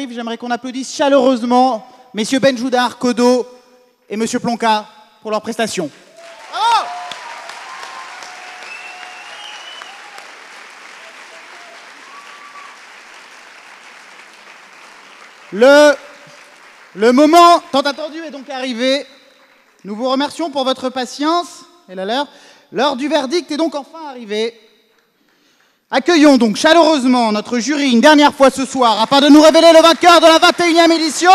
arrive, j'aimerais qu'on applaudisse chaleureusement messieurs Benjoudar, Kodo et monsieur Plonka pour leurs prestations. Bravo! Le moment tant attendu est donc arrivé. Nous vous remercions pour votre patience. Et l'heure du verdict est donc enfin arrivée. Accueillons donc chaleureusement notre jury une dernière fois ce soir afin de nous révéler le vainqueur de la 21e édition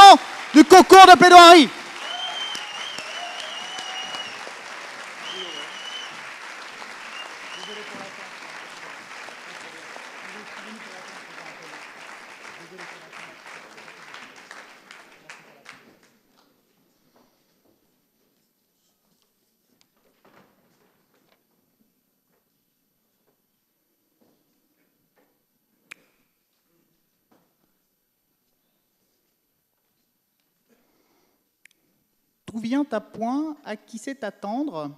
du concours de plaidoirie. Tout vient à point, à qui sait attendre.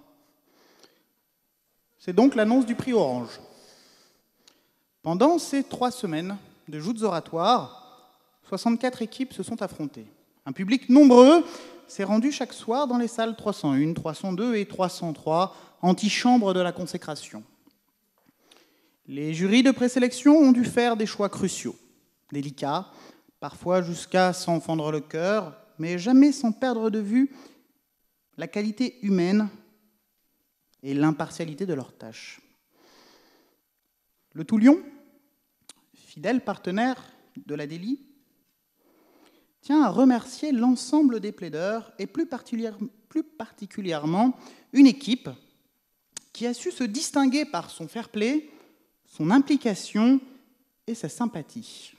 C'est donc l'annonce du prix Orange. Pendant ces 3 semaines de joutes oratoires, 64 équipes se sont affrontées. Un public nombreux s'est rendu chaque soir dans les salles 301, 302 et 303, antichambres de la consécration. Les jurys de présélection ont dû faire des choix cruciaux, délicats, parfois jusqu'à s'en fendre le cœur, mais jamais sans perdre de vue la qualité humaine et l'impartialité de leurs tâches. Le Toulion, fidèle partenaire de la DELI, tient à remercier l'ensemble des plaideurs et plus particulièrement une équipe qui a su se distinguer par son fair-play, son implication et sa sympathie.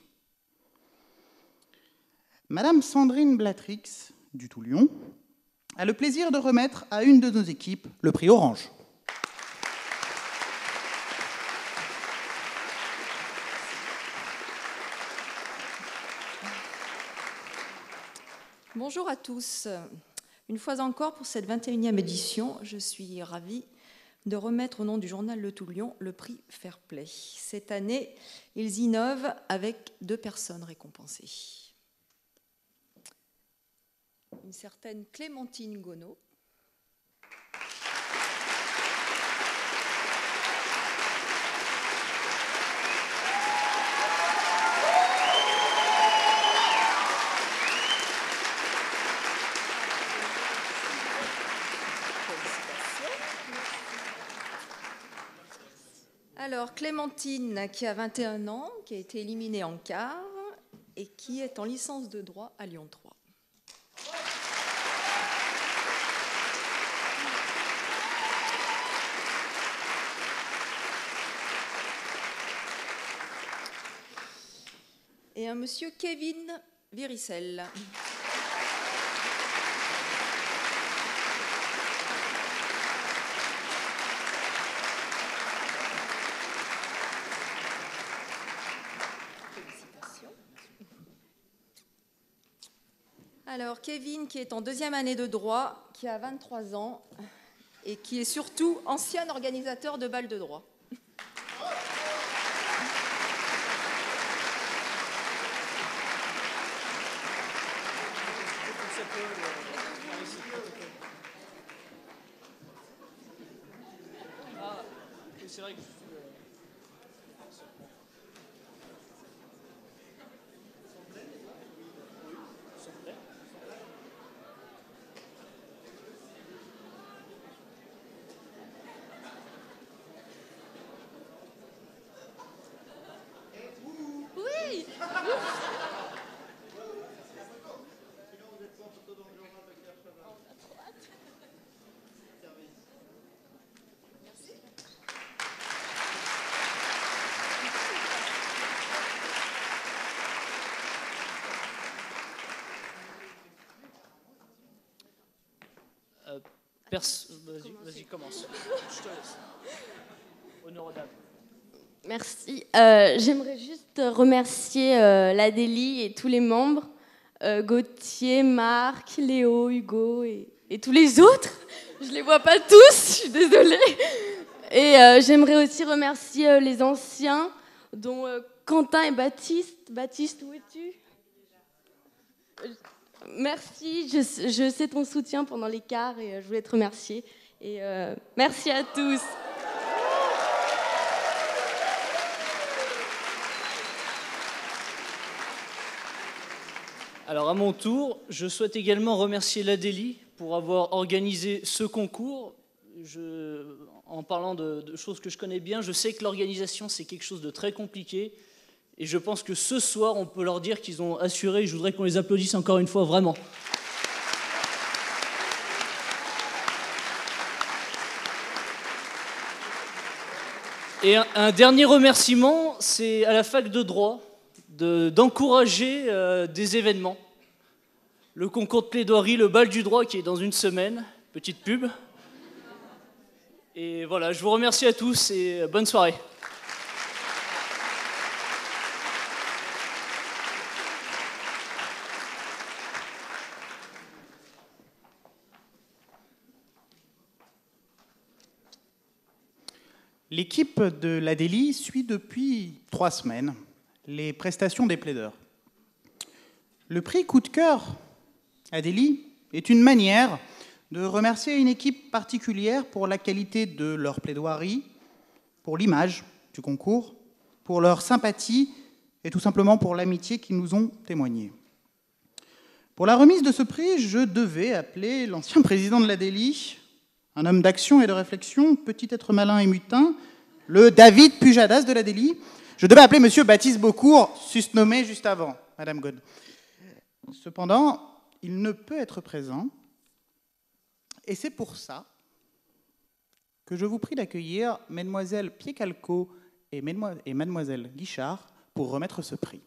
Madame Sandrine Blatrix, du Toulion, a le plaisir de remettre à une de nos équipes le prix Orange. Bonjour à tous. Une fois encore, pour cette 21e édition, je suis ravie de remettre au nom du journal Le Toulion le prix Fair Play. Cette année, ils innovent avec 2 personnes récompensées. Une certaine Clémentine Gonneau. Alors, Clémentine, qui a 21 ans, qui a été éliminée en quart et qui est en licence de droit à Lyon 3. Et un monsieur Kevin Viricel. Félicitations. Alors, Kevin, qui est en 2e année de droit, qui a 23 ans et qui est surtout ancien organisateur de bals de droit. C'est vrai que Oui. Vas-y, commence. Je te laisse. Honneur aux dames. Merci. J'aimerais juste remercier la DELI et tous les membres, Gauthier, Marc, Léo, Hugo et tous les autres. Je ne les vois pas tous, je suis désolée. Et j'aimerais aussi remercier les anciens, dont Quentin et Baptiste. Baptiste, où es-tu ? Merci, je sais ton soutien pendant l'écart et je voulais te remercier. Et merci à tous. Alors à mon tour, je souhaite également remercier l'Adélie pour avoir organisé ce concours. En parlant de choses que je connais bien, je sais que l'organisation c'est quelque chose de très compliqué et je pense que ce soir on peut leur dire qu'ils ont assuré. Je voudrais qu'on les applaudisse encore une fois, vraiment. Et un dernier remerciement, c'est à la fac de droit d'encourager des événements. Le concours de plaidoirie, le bal du droit qui est dans une semaine, petite pub. Et voilà, je vous remercie à tous et bonne soirée. L'équipe de l'Adélie suit depuis 3 semaines les prestations des plaideurs. Le prix Coup de cœur Adélie est une manière de remercier une équipe particulière pour la qualité de leur plaidoirie, pour l'image du concours, pour leur sympathie et tout simplement pour l'amitié qu'ils nous ont témoignée. Pour la remise de ce prix, je devais appeler l'ancien président de l'Adélie, un homme d'action et de réflexion, petit être malin et mutin, le David Pujadas de l'Adélie. Je devais appeler M. Baptiste Beaucourt, susnommé juste avant, Madame God. Cependant, il ne peut être présent, et c'est pour ça que je vous prie d'accueillir Mesdemoiselles Piecalco et Mademoiselle Guichard pour remettre ce prix.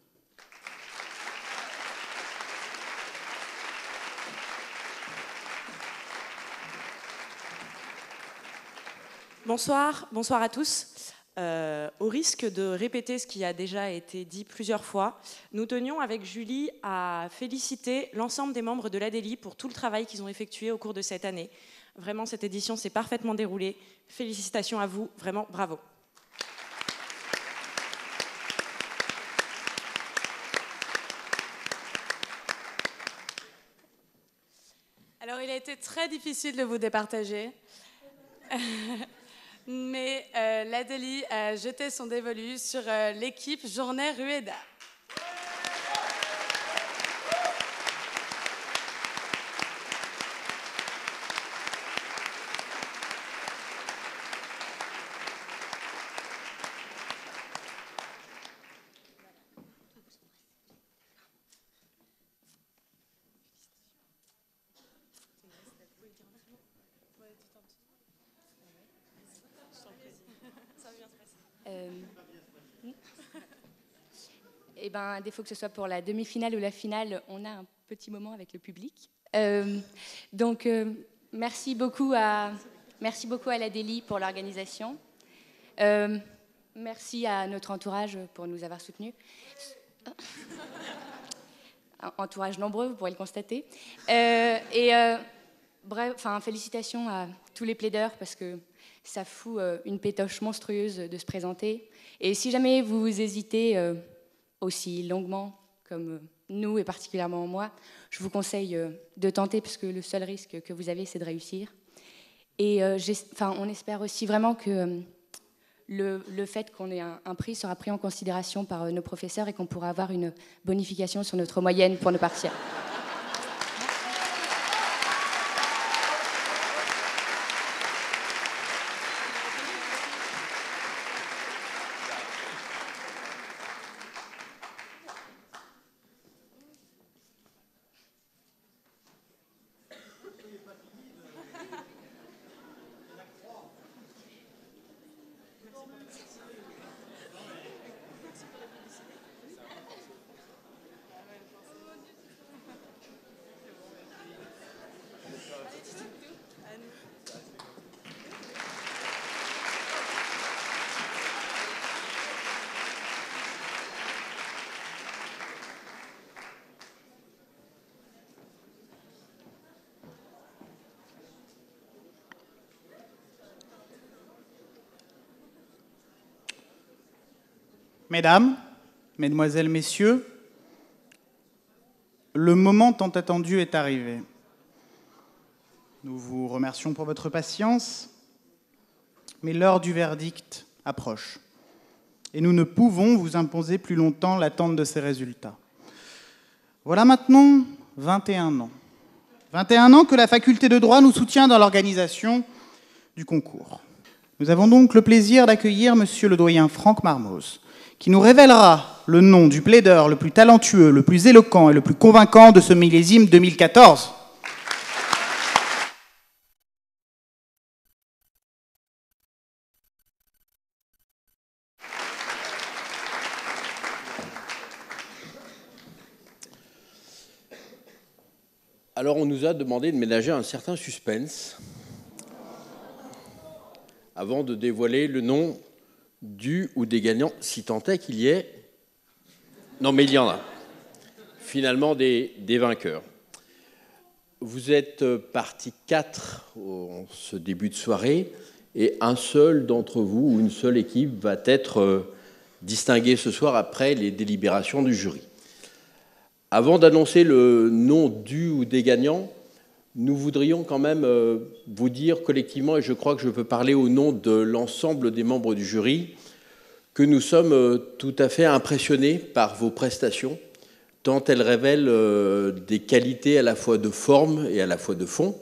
Bonsoir à tous. Au risque de répéter ce qui a déjà été dit plusieurs fois, nous tenions avec Julie à féliciter l'ensemble des membres de l'Adélie pour tout le travail qu'ils ont effectué au cours de cette année. Vraiment, cette édition s'est parfaitement déroulée. Félicitations à vous, vraiment bravo. Alors, il a été très difficile de vous départager. Mais l'Adélie a jeté son dévolu sur l'équipe Journée Rueda. Eh ben, à défaut que ce soit pour la demi-finale ou la finale, on a un petit moment avec le public. Donc, merci beaucoup à l'Adélie pour l'organisation. Merci à notre entourage pour nous avoir soutenus. Entourage nombreux, vous pourrez le constater. Bref, félicitations à tous les plaideurs parce que ça fout une pétoche monstrueuse de se présenter. Et si jamais vous hésitez aussi longuement comme nous et particulièrement moi, je vous conseille de tenter parce que le seul risque que vous avez, c'est de réussir. Et on espère aussi vraiment que le fait qu'on ait un prix sera pris en considération par nos professeurs et qu'on pourra avoir une bonification sur notre moyenne pour nos partiels. Mesdames, Mesdemoiselles, Messieurs, Le moment tant attendu est arrivé. Nous vous remercions pour votre patience, mais l'heure du verdict approche. Et nous ne pouvons vous imposer plus longtemps l'attente de ces résultats. Voilà maintenant 21 ans. 21 ans que la faculté de droit nous soutient dans l'organisation du concours. Nous avons donc le plaisir d'accueillir monsieur le doyen Franck Marmoz, qui nous révélera le nom du plaideur le plus talentueux, le plus éloquent et le plus convaincant de ce millésime 2014. Alors on nous a demandé de ménager un certain suspense avant de dévoiler le nom du ou des gagnants, si tant est qu'il y ait... Non mais il y en a. Finalement des vainqueurs. Vous êtes partis 4 en ce début de soirée et un seul d'entre vous ou une seule équipe va être distinguée ce soir après les délibérations du jury. Avant d'annoncer le nom du ou des gagnants, nous voudrions quand même vous dire collectivement, et je crois que je peux parler au nom de l'ensemble des membres du jury, que nous sommes tout à fait impressionnés par vos prestations, tant elles révèlent des qualités à la fois de forme et à la fois de fond.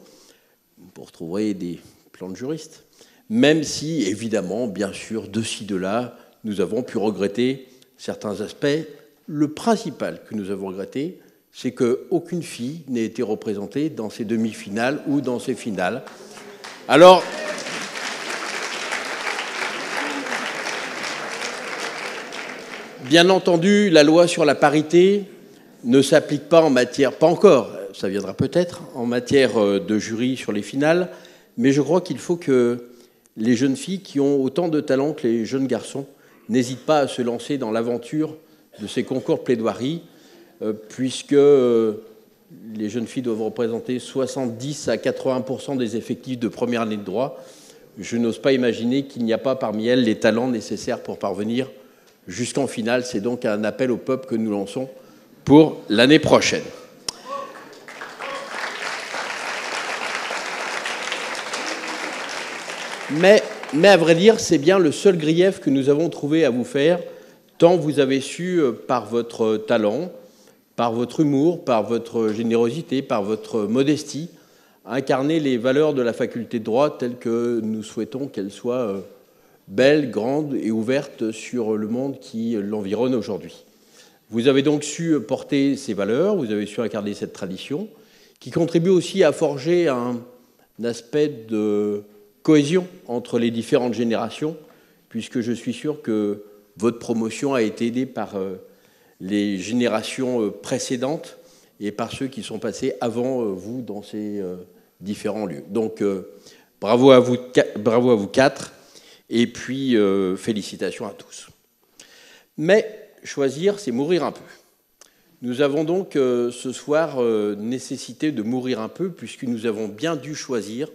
Vous retrouverez des plans de juristes, même si, évidemment, bien sûr, de ci, de là, nous avons pu regretter certains aspects. Le principal que nous avons regretté, c'est qu'aucune fille n'ait été représentée dans ces demi-finales ou dans ces finales. Alors, bien entendu, la loi sur la parité ne s'applique pas en matière, pas encore, ça viendra peut-être, en matière de jury sur les finales, mais je crois qu'il faut que les jeunes filles qui ont autant de talent que les jeunes garçons n'hésitent pas à se lancer dans l'aventure de ces concours plaidoirie, puisque les jeunes filles doivent représenter 70 à 80% des effectifs de première année de droit. Je n'ose pas imaginer qu'il n'y a pas parmi elles les talents nécessaires pour parvenir jusqu'en finale. C'est donc un appel au peuple que nous lançons pour l'année prochaine. Mais à vrai dire, c'est bien le seul grief que nous avons trouvé à vous faire, tant vous avez su, par votre talent, par votre humour, par votre générosité, par votre modestie, incarner les valeurs de la faculté de droit telles que nous souhaitons qu'elles soient belles, grandes et ouvertes sur le monde qui l'environne aujourd'hui. Vous avez donc su porter ces valeurs, vous avez su incarner cette tradition, qui contribue aussi à forger un aspect de cohésion entre les différentes générations, puisque je suis sûr que votre promotion a été aidée par les générations précédentes et par ceux qui sont passés avant vous dans ces différents lieux. Donc, bravo à vous 4, et puis félicitations à tous. Mais choisir, c'est mourir un peu. Nous avons donc ce soir nécessité de mourir un peu, puisque nous avons bien dû choisir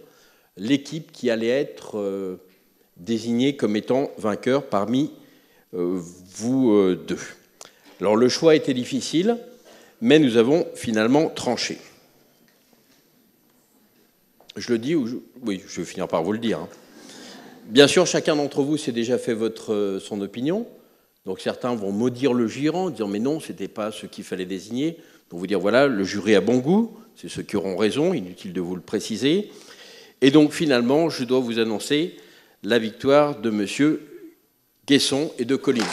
l'équipe qui allait être désignée comme étant vainqueur parmi vous deux. Alors le choix était difficile, mais nous avons finalement tranché. Je le dis ou oui, je vais finir par vous le dire. Bien sûr, chacun d'entre vous s'est déjà fait son opinion. Donc certains vont maudire le jury en disant « mais non, ce n'était pas ce qu'il fallait désigner ». Donc vous dire « voilà, le jury a bon goût, c'est ceux qui auront raison, inutile de vous le préciser ». Et donc finalement, je dois vous annoncer la victoire de M. Guesson et de Coligny.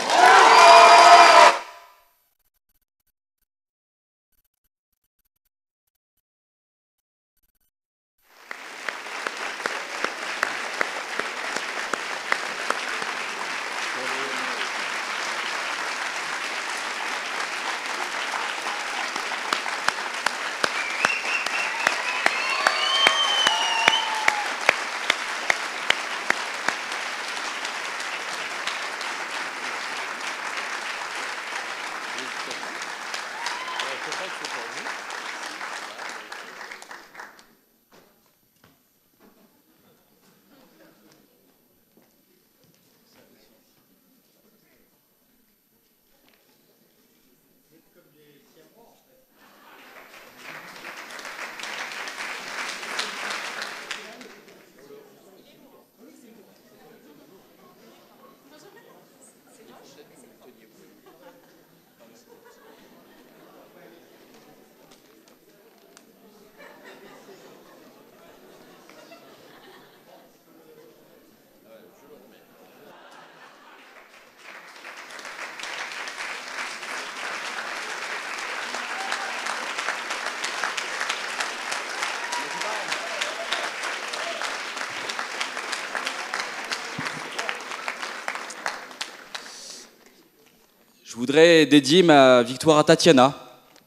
Je voudrais dédier ma victoire à Tatiana,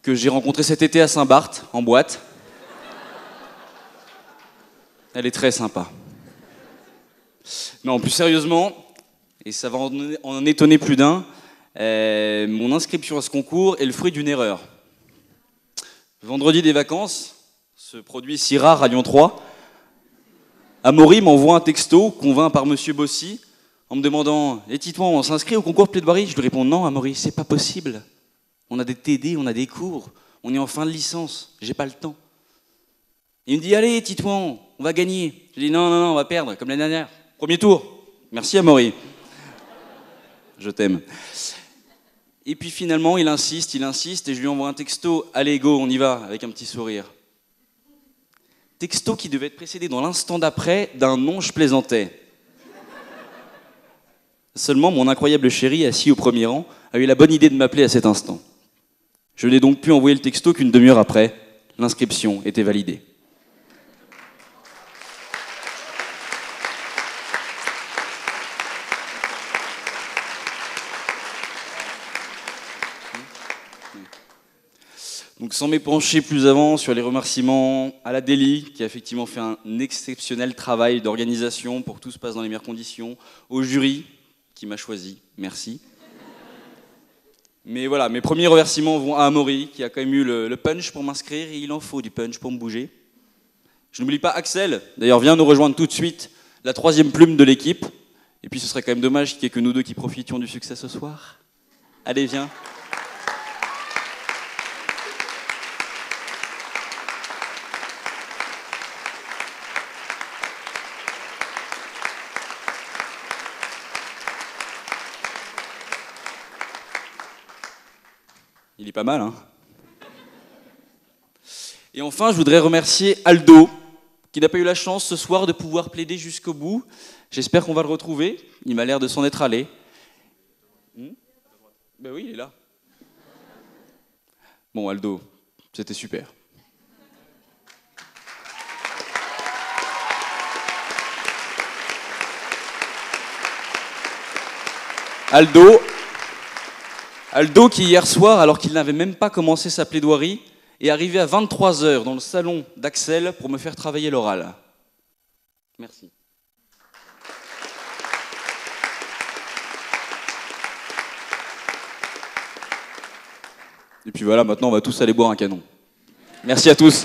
que j'ai rencontrée cet été à Saint-Barth, en boîte. Elle est très sympa. Non, plus sérieusement, et ça va en étonner plus d'un, mon inscription à ce concours est le fruit d'une erreur. Vendredi des vacances, ce produit si rare à Lyon 3, Amaury m'envoie un texto convainc par Monsieur Bossy en me demandant « Et Titouan, on s'inscrit au concours de plaidoirie ?» Je lui réponds « Non, Amaury, c'est pas possible. On a des TD, on a des cours, on est en fin de licence, j'ai pas le temps. » Il me dit « Allez, Titouan, on va gagner. » Je dis « Non, on va perdre, comme l'année dernière. Premier tour. Merci, Amaury. Je t'aime. » Et puis finalement, il insiste, et je lui envoie un texto « Allez, go, on y va », avec un petit sourire. Texto qui devait être précédé dans l'instant d'après d'un « Non, je plaisantais ». Seulement, mon incroyable chéri, assis au premier rang, a eu la bonne idée de m'appeler à cet instant. Je n'ai donc pu envoyer le texto qu'une demi-heure après. L'inscription était validée. Donc sans m'épancher plus avant sur les remerciements à la Délie, qui a effectivement fait un exceptionnel travail d'organisation pour que tout se passe dans les meilleures conditions, au jury, qui m'a choisi, merci. Mais voilà, mes premiers remerciements vont à Amaury, qui a quand même eu le punch pour m'inscrire, et il en faut du punch pour me bouger. Je n'oublie pas Axel, d'ailleurs viens nous rejoindre tout de suite, la 3e plume de l'équipe, et puis ce serait quand même dommage qu'il n'y ait que nous deux qui profitions du succès ce soir. Allez, viens. Il est pas mal, hein? Et enfin, je voudrais remercier Aldo, qui n'a pas eu la chance ce soir de pouvoir plaider jusqu'au bout. J'espère qu'on va le retrouver. Il m'a l'air de s'en être allé. Ben oui, il est là. Bon, Aldo, c'était super. Aldo qui hier soir, alors qu'il n'avait même pas commencé sa plaidoirie, est arrivé à 23h dans le salon d'Axel pour me faire travailler l'oral. Merci. Et puis voilà, maintenant on va tous aller boire un canon. Merci à tous.